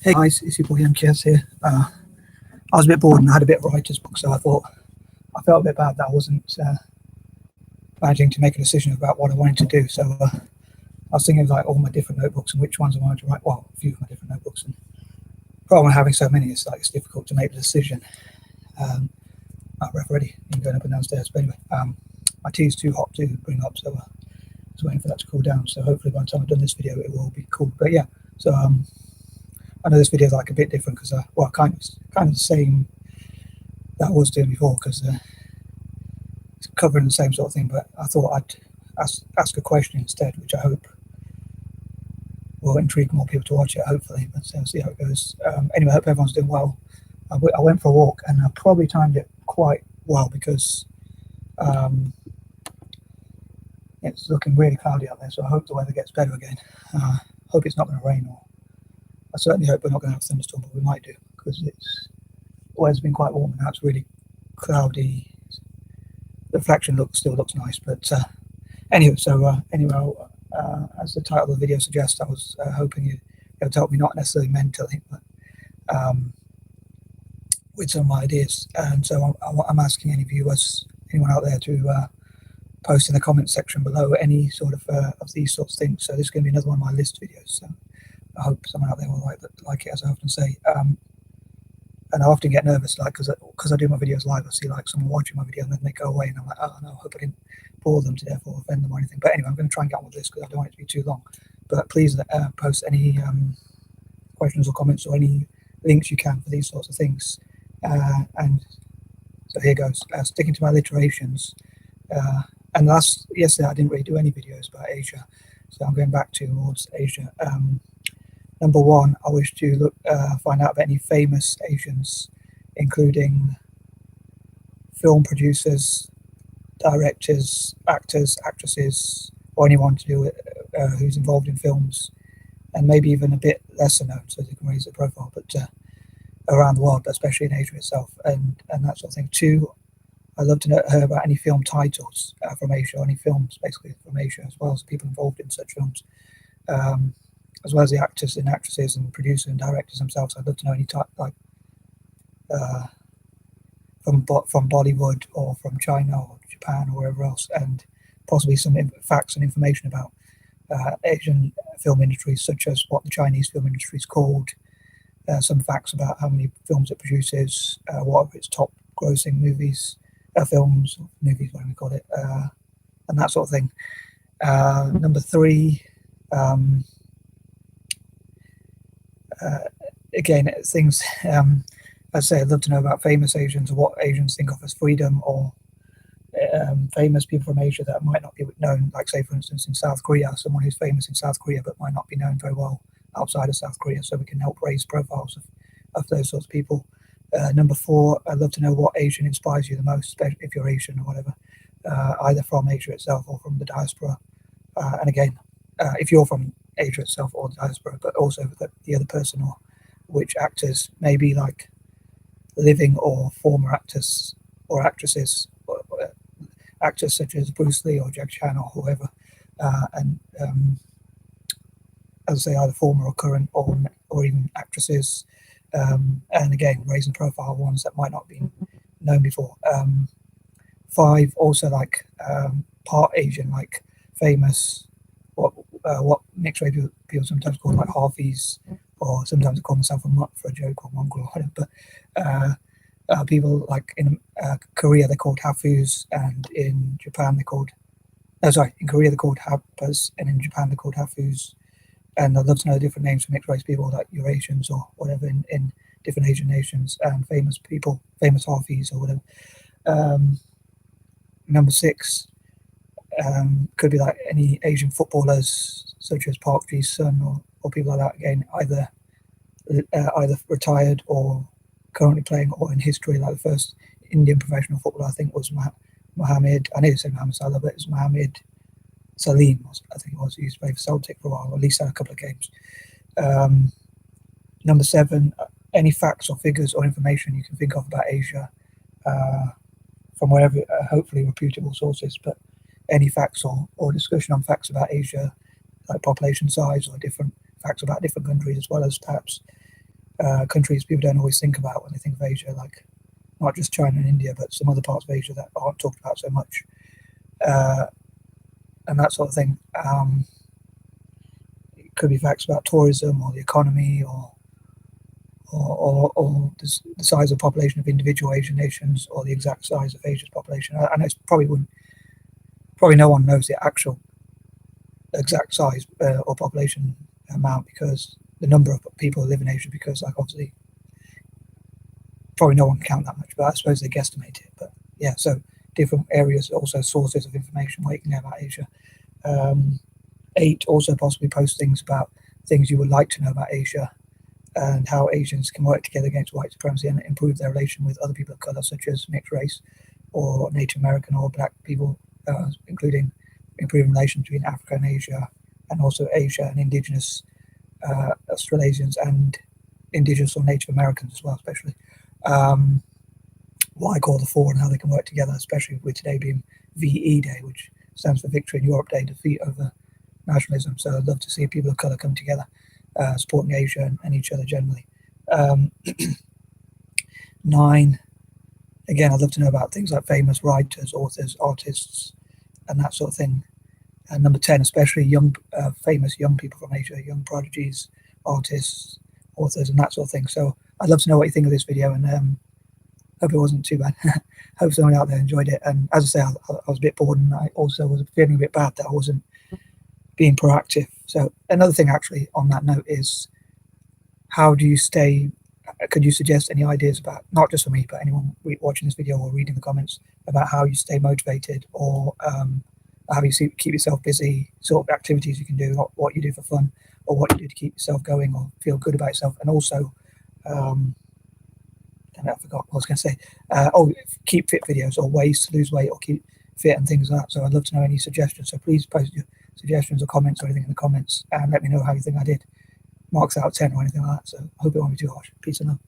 Hey guys, it's your boy MKS here. I was a bit bored and I had a bit of writer's block, so I felt a bit bad that I wasn't managing to make a decision about what I wanted to do. So I was thinking of like all my different notebooks and which ones I wanted to write. Well, a few of my different notebooks, and the problem with having so many is like it's difficult to make the decision. Ref ready, I'm going up and downstairs. But anyway, my tea is too hot to bring up, so I was waiting for that to cool down. So hopefully by the time I've done this video, it will be cool. But yeah, so I know this video is like a bit different because well, kind of the same that I was doing before because it's covering the same sort of thing. But I thought I'd ask a question instead, which I hope will intrigue more people to watch it. Hopefully, but we'll see how it goes. Anyway, I hope everyone's doing well. I went for a walk and I probably timed it quite well because it's looking really cloudy out there. So I hope the weather gets better again. Hope it's not going to rain, or I certainly hope we're not going to have a thunderstorm, but we might do because it's always been quite warm and now it's really cloudy. The reflection still looks nice, but anyway, so as the title of the video suggests, I was hoping you would help me, not necessarily mentally, but with some ideas. And so I'm asking any viewers, anyone out there, to post in the comment section below any sort of these sorts of things. So this is going to be another one of my list videos. So I hope someone out there will like it, as I often say. And I often get nervous, like, because I do my videos live, I see like someone watching my video and then they go away, and I'm like, oh no, I hope I didn't bore them to death or offend them or anything. But anyway, I'm going to try and get on with this because I don't want it to be too long. But please post any questions or comments or any links you can for these sorts of things. And so here goes. Sticking to my alliterations. And yesterday I didn't really do any videos about Asia, so I'm going back towards Asia. Number one, I wish to find out about any famous Asians, including film producers, directors, actors, actresses, or anyone to do with who's involved in films, and maybe even a bit lesser known, so they can raise their profile, but around the world, but especially in Asia itself, and that sort of thing. Two, I'd love to hear about any film titles from Asia, or any films basically from Asia, as well as the people involved in such films. As well as the actors and actresses and producers and directors themselves. I'd love to know any type, like from Bollywood or from China or Japan or wherever else, and possibly some facts and information about Asian film industries, such as what the Chinese film industry is called, some facts about how many films it produces, what are its top grossing movies, films, movies, whatever we call it, and that sort of thing. Number three, again, things, I'd say I'd love to know about famous Asians, or what Asians think of as freedom, or famous people from Asia that might not be known, like say for instance in South Korea, someone who's famous in South Korea but might not be known very well outside of South Korea, so we can help raise profiles of those sorts of people. Number four, I'd love to know what Asian inspires you the most, if you're Asian or whatever, either from Asia itself or from the diaspora. And again, if you're from Asia itself or the diaspora, but also the other person, or which actors, maybe like living or former actors or actresses, or actors such as Bruce Lee or Jack Chan or whoever, and as I say, either former or current, or even actresses, and again raising profile ones that might not be known before. Five, also like part Asian, like famous, what mixed race people sometimes call like halfies, or sometimes I call myself a mutt for a joke, or mongrel or whatever. But people like in Korea they're called hafus, and in Japan they're called, in Korea they're called happas, and in Japan they're called hafus. And I'd love to know the different names for mixed race people, like Eurasians or whatever in different Asian nations, and famous people, famous halfies or whatever. Number six, could be like any Asian footballers, such as Park Ji-sung or people like that. Again, either retired or currently playing, or in history, like the first Indian professional footballer I think was Mohammed. I know you say Mohammed Salah, but it was Mohammed Salim, I think it was. He used to play for Celtic for a while, or at least had a couple of games. Number seven, any facts or figures or information you can think of about Asia, from wherever, hopefully reputable sources, but any facts or discussion on facts about Asia, like population size, or different facts about different countries, as well as perhaps countries people don't always think about when they think of Asia, like not just China and India, but some other parts of Asia that aren't talked about so much, and that sort of thing. It could be facts about tourism or the economy or the size of population of individual Asian nations or the exact size of Asia's population. I know it's probably no one knows the actual exact size or population amount, because the number of people who live in Asia, because like obviously probably no one can count that much, but I suppose they guesstimate it. But yeah, so different areas, also sources of information where you can know about Asia. 8, also possibly post things about things you would like to know about Asia and how Asians can work together against white supremacy and improve their relation with other people of color, such as mixed race or Native American or black people, including improving relations between Africa and Asia, and also Asia and indigenous Australasians and indigenous or Native Americans as well, especially. What I call the 4 and how they can work together, especially with today being VE Day, which stands for Victory in Europe Day, defeat over nationalism. So I'd love to see people of colour come together, supporting Asia and each other generally. 9, again, I'd love to know about things like famous writers, authors, artists, and that sort of thing. And number 10, especially young, famous young people from Asia, young prodigies, artists, authors, and that sort of thing. So I'd love to know what you think of this video, and hope it wasn't too bad. Hope someone out there enjoyed it. And as I say, I was a bit bored, and I also was feeling a bit bad that I wasn't being proactive. So another thing actually on that note is, how do you stay, could you suggest any ideas about, not just for me, but anyone watching this video or reading the comments, about how you stay motivated, or how you keep yourself busy, sort of activities you can do, what you do for fun, or what you do to keep yourself going or feel good about yourself. And also, I forgot what I was going to say. Keep fit videos, or ways to lose weight or keep fit and things like that. So I'd love to know any suggestions. So please post your suggestions or comments or anything in the comments, and let me know how you think I did. Marks out of 10 or anything like that. So I hope it won't be too harsh. Peace and love.